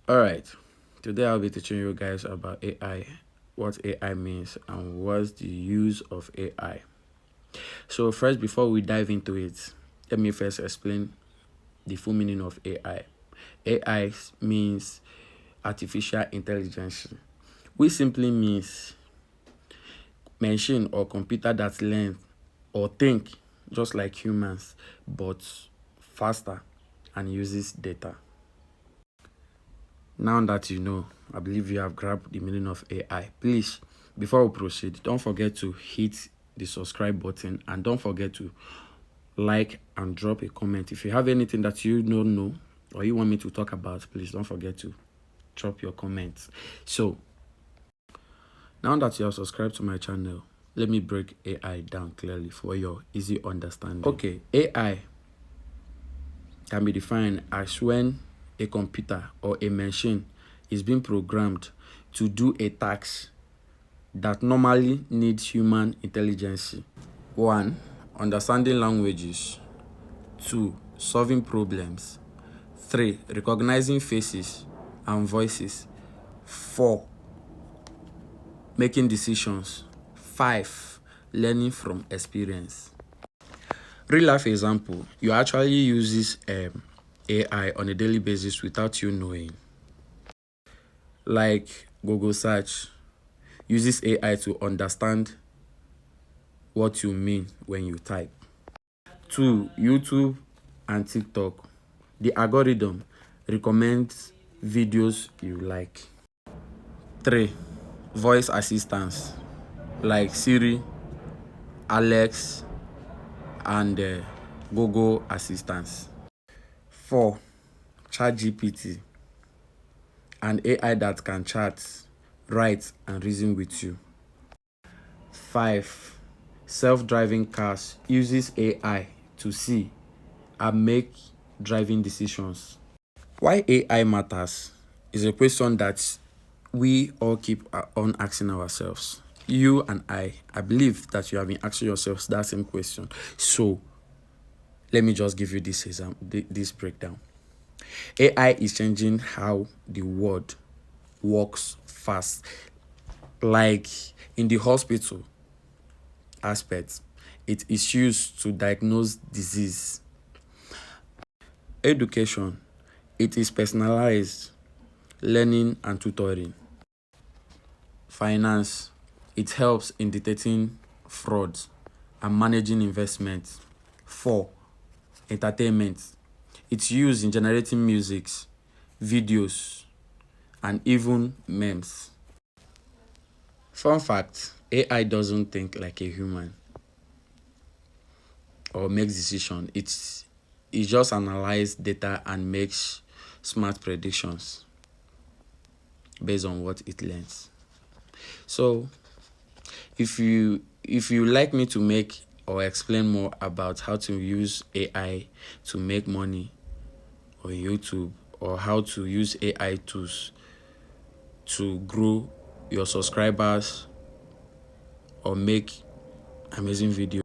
Alright, today I'll be teaching you guys about AI, what AI means, and what's the use of AI. So first, before we dive into it, let me first explain the full meaning of AI. AI means artificial intelligence, which simply means machine or computer that learn or think just like humans, but faster and uses data. Now that you know, I believe you have grabbed the meaning of AI. Please, before we proceed, don't forget to hit the subscribe button and don't forget to like and drop a comment. If you have anything that you don't know or you want me to talk about, please don't forget to drop your comments. So, now that you have subscribed to my channel, let me break AI down clearly for your easy understanding. Okay, AI can be defined as when a computer or a machine is being programmed to do a task that normally needs human intelligence. 1. Understanding languages. 2. Solving problems. 3. Recognizing faces and voices. 4. Making decisions. 5. Learning from experience. Real life example, you actually use AI on a daily basis without you knowing. Like Google search uses AI to understand what you mean when you type. 2. YouTube and TikTok. The algorithm recommends videos you like. 3. Voice assistants like Siri, Alexa, and Google Assistants. 4. ChatGPT, an AI that can chat, write, and reason with you. 5. Self-driving cars uses AI to see and make driving decisions. Why AI matters is a question that we all keep on asking ourselves. You and I believe that you have been asking yourselves that same question. So let me just give you this breakdown. AI is changing how the world works fast. Like in the hospital aspect, it is used to diagnose disease. Education, it is personalized learning and tutoring. Finance, it helps in detecting fraud and managing investments. 4. Entertainment, it's used in generating music, videos, and even memes. Fun fact, AI doesn't think like a human or makes decisions. It just analyzes data and makes smart predictions based on what it learns. So if you like me to make or explain more about how to use AI to make money on YouTube, or how to use AI tools to grow your subscribers or make amazing videos,